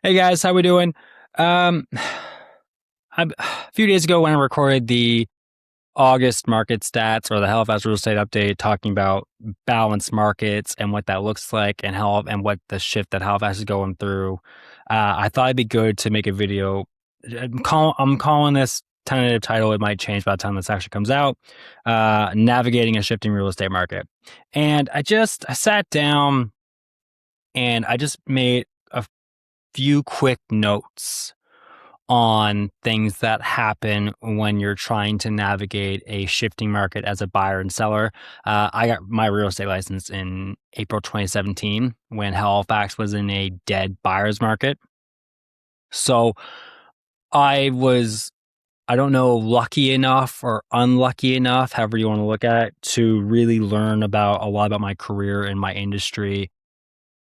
Hey guys, how we doing? Um, a few days ago when I recorded the August market stats or the Halifax real estate update talking about balanced markets and what that looks like and how and what the shift that Halifax is going through, I thought it'd be good to make a video. I'm calling this tentative title. It might change by the time this actually comes out. Navigating a shifting real estate market, and I sat down and I just made a few quick notes on things that happen when you're trying to navigate a shifting market as a buyer and seller. I got my real estate license in April 2017 when Halifax was in a dead buyer's market. So I was, I don't know, lucky enough or unlucky enough, however you want to look at it, to really learn about a lot about my career and my industry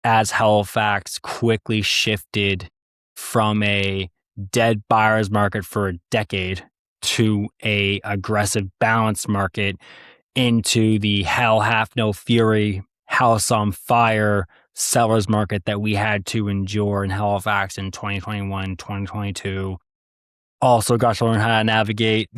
as Halifax quickly shifted from a dead buyer's market for a decade to a aggressive balanced market into the hell hath no fury, house on fire seller's market that we had to endure in Halifax in 2021, 2022. Also got to learn how to navigate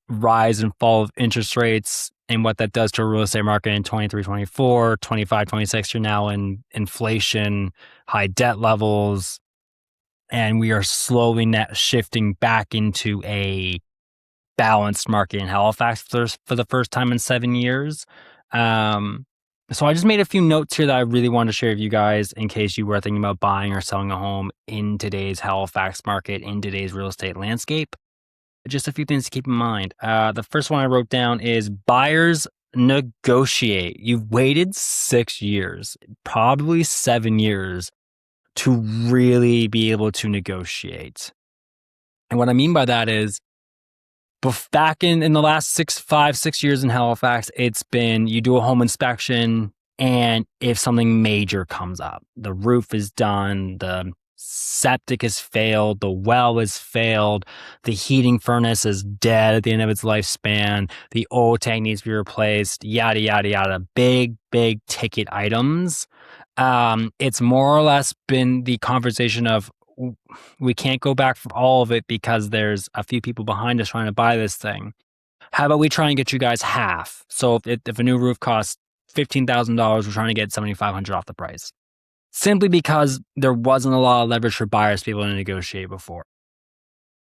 rise and fall of interest rates and what that does to a real estate market in 23, 24, 25, 26. You're now in inflation, high debt levels, and we are slowly shifting back into a balanced market in Halifax for the first time in 7 years. So I just made a few notes here that I really wanted to share with you guys in case you were thinking about buying or selling a home in today's Halifax market, in today's real estate landscape. Just a few things to keep in mind. The first one I wrote down is buyers negotiate. You've waited 6 years, probably 7 years, to really be able to negotiate. And what I mean by that is, back in the last 6 years in Halifax, it's been you do a home inspection, and if something major comes up, the roof is done, the septic has failed, the well has failed, the heating furnace is dead at the end of its lifespan, the oil tank needs to be replaced, yada, yada, yada. Big, big ticket items. It's more or less been the conversation of we can't go back for all of it because there's a few people behind us trying to buy this thing. How about we try and get you guys half? So if a new roof costs $15,000, we're trying to get $7,500 off the price. Simply because there wasn't a lot of leverage for buyers to be able to negotiate before.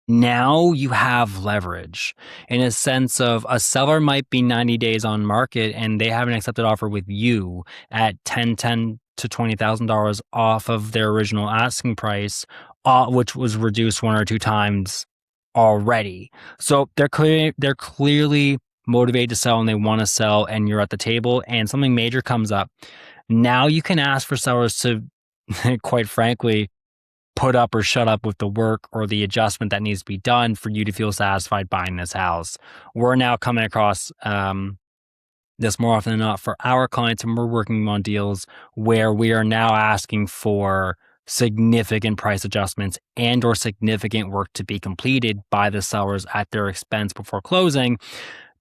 Now you have leverage in a sense of a seller might be 90 days on market and they have an accepted offer with you at ten to $20,000 off of their original asking price, which was reduced one or two times already. So they're clearly motivated to sell and they want to sell, and you're at the table and something major comes up. Now you can ask for sellers to, quite frankly, put up or shut up with the work or the adjustment that needs to be done for you to feel satisfied buying this house. We're now coming across this more often than not for our clients, and we're working on deals where we are now asking for significant price adjustments and or significant work to be completed by the sellers at their expense before closing,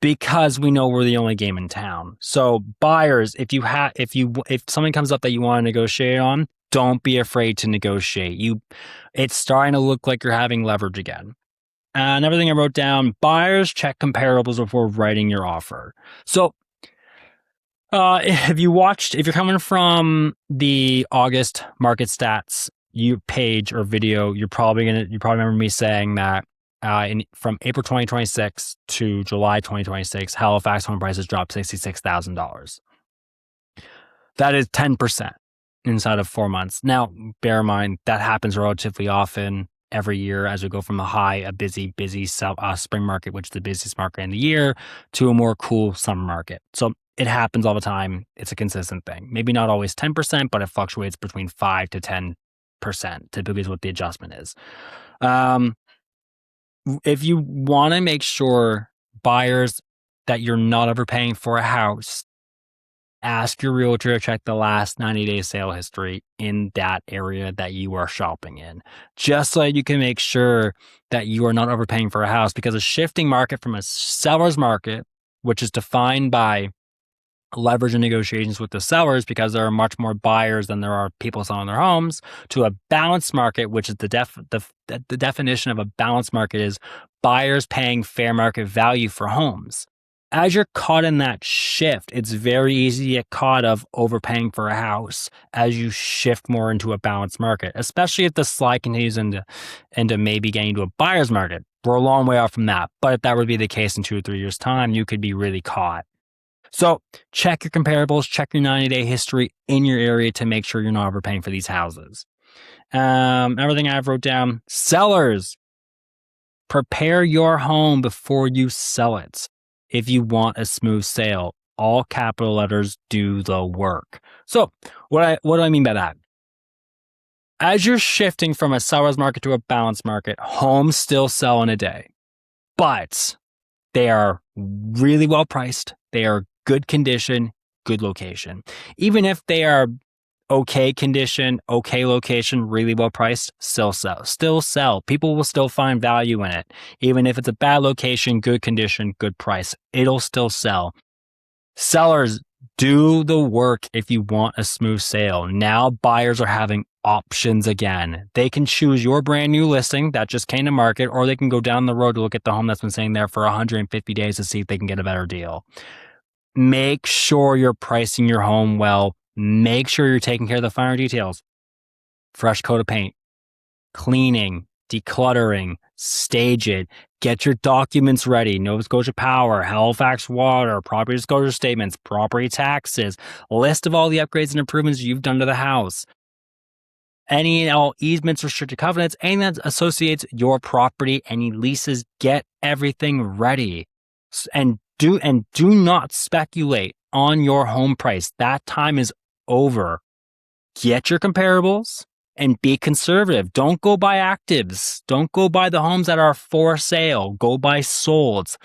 because we know we're the only game in town. So buyers, if something comes up that you want to negotiate on, don't be afraid to negotiate. It's starting to look like you're having leverage again. Another thing I wrote down, buyers check comparables before writing your offer. So if you're coming from the August market stats page or video, you probably remember me saying that from April 2026 to July 2026, Halifax home prices dropped $66,000. That is 10% inside of 4 months. Now, bear in mind that happens relatively often every year as we go from a busy spring market, which is the busiest market in the year, to a more cool summer market. So it happens all the time. It's a consistent thing. Maybe not always 10%, but it fluctuates between 5 to 10%, typically is what the adjustment is. If you want to make sure buyers that you're not overpaying for a house, ask your realtor to check the last 90-day sale history in that area that you are shopping in, just so you can make sure that you are not overpaying for a house, because a shifting market from a seller's market, which is defined by leverage in negotiations with the sellers because there are much more buyers than there are people selling their homes, to a balanced market, which is the definition of a balanced market is buyers paying fair market value for homes. As you're caught in that shift, it's very easy to get caught of overpaying for a house as you shift more into a balanced market, especially if the slide continues into maybe getting into a buyer's market. We're a long way off from that. But if that would be the case in 2 or 3 years' time, you could be really caught. So check your comparables, check your 90-day history in your area to make sure you're not overpaying for these houses. Everything I've wrote down, sellers, prepare your home before you sell it. If you want a smooth sale, all capital letters, do the work. So what do I mean by that? As you're shifting from a seller's market to a balanced market, homes still sell in a day, but they are really well priced. They are good condition, good location. Even if they are okay condition, okay location, really well priced, still sell. People will still find value in it. Even if it's a bad location, good condition, good price, it'll still sell. Sellers, do the work if you want a smooth sale. Now buyers are having options again. They can choose your brand new listing that just came to market, or they can go down the road to look at the home that's been sitting there for 150 days to see if they can get a better deal. Make sure you're pricing your home well. Make sure you're taking care of the finer details. Fresh coat of paint, cleaning, decluttering, stage it, get your documents ready. Nova Scotia Power, Halifax Water, property disclosure statements, property taxes, list of all the upgrades and improvements you've done to the house. Any and all easements, restricted covenants, anything that associates your property, any leases, get everything ready. And do not speculate on your home price. That time is over. Get your comparables and be conservative. Don't go buy actives. Don't go buy the homes that are for sale. Go buy solds.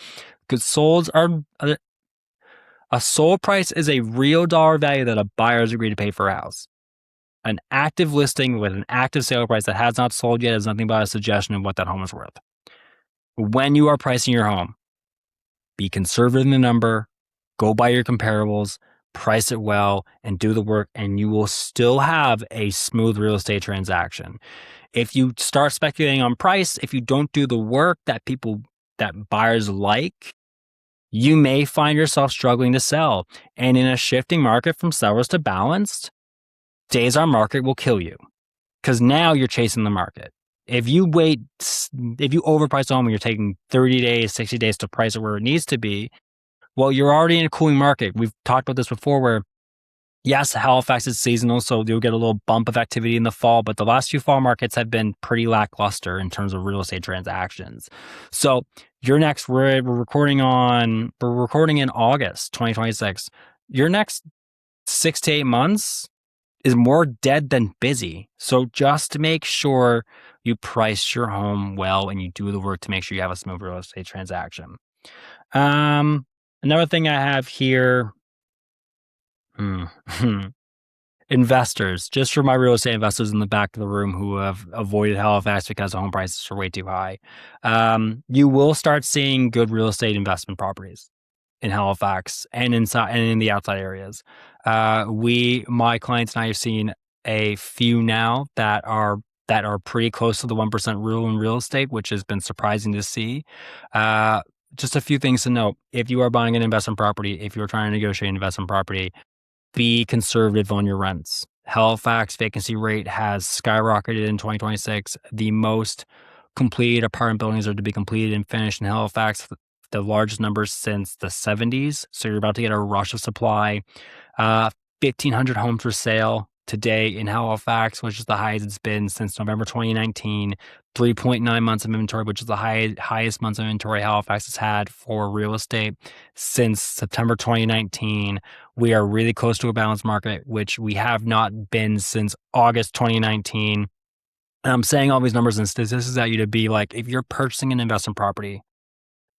Because solds are a sold price is a real dollar value that a buyer's agreed to pay for a house. An active listing with an active sale price that has not sold yet is nothing but a suggestion of what that home is worth. When you are pricing your home, be conservative in the number, go buy your comparables, price it well, and do the work, and you will still have a smooth real estate transaction. If you start speculating on price, if you don't do the work that buyers like, you may find yourself struggling to sell. And in a shifting market from sellers to balanced, days on market will kill you, because now you're chasing the market. If you overprice a home and you're taking 30 days, 60 days to price it where it needs to be, well, you're already in a cooling market. We've talked about this before where, yes, Halifax is seasonal, so you'll get a little bump of activity in the fall, but the last few fall markets have been pretty lackluster in terms of real estate transactions. So we're recording in August 2026. Your next 6 to 8 months is more dead than busy. So just make sure you price your home well and you do the work to make sure you have a smooth real estate transaction. Another thing I have here, investors, just for my real estate investors in the back of the room who have avoided Halifax because the home prices are way too high. You will start seeing good real estate investment properties in Halifax and in the outside areas. My clients and I have seen a few now that are pretty close to the 1% rule in real estate, which has been surprising to see. Just a few things to note. If you are buying an investment property, if you're trying to negotiate an investment property, be conservative on your rents. Halifax vacancy rate has skyrocketed in 2026. The most completed apartment buildings are to be completed and finished in Halifax, the largest numbers since the 70s. So you're about to get a rush of supply. 1,500 homes for sale today in Halifax, which is the highest it's been since November 2019. 3.9 months of inventory, which is the highest months of inventory Halifax has had for real estate since September 2019. We are really close to a balanced market, which we have not been since August 2019. And I'm saying all these numbers and statistics at you to be like, if you're purchasing an investment property,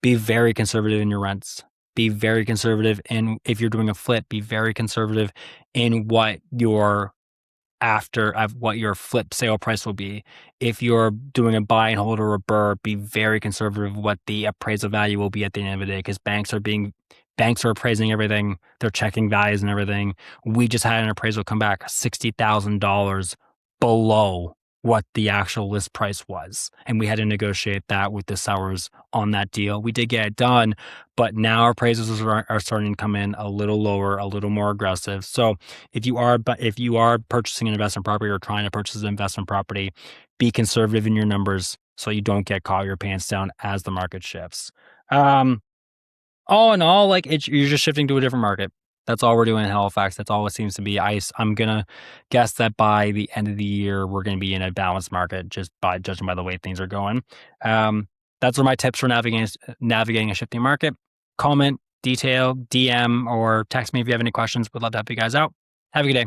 be very conservative in your rents. Be very conservative in, if you're doing a flip, be very conservative in what your flip sale price will be. If you're doing a buy and hold or a BRRRR, be very conservative what the appraisal value will be at the end of the day, because banks are being Banks are appraising everything. They're checking values and everything. We just had an appraisal come back $60,000 below what the actual list price was. And we had to negotiate that with the sellers on that deal. We did get it done, but now our appraisals are starting to come in a little lower, a little more aggressive. So if you are purchasing an investment property or trying to purchase an investment property, be conservative in your numbers so you don't get caught with your pants down as the market shifts. All in all, like you're just shifting to a different market. That's all we're doing in Halifax. That's all it seems to be. I'm gonna guess that by the end of the year, we're gonna be in a balanced market, just by judging by the way things are going. That's what my tips for navigating a shifting market. Comment, detail, DM, or text me if you have any questions. We'd love to help you guys out. Have a good day.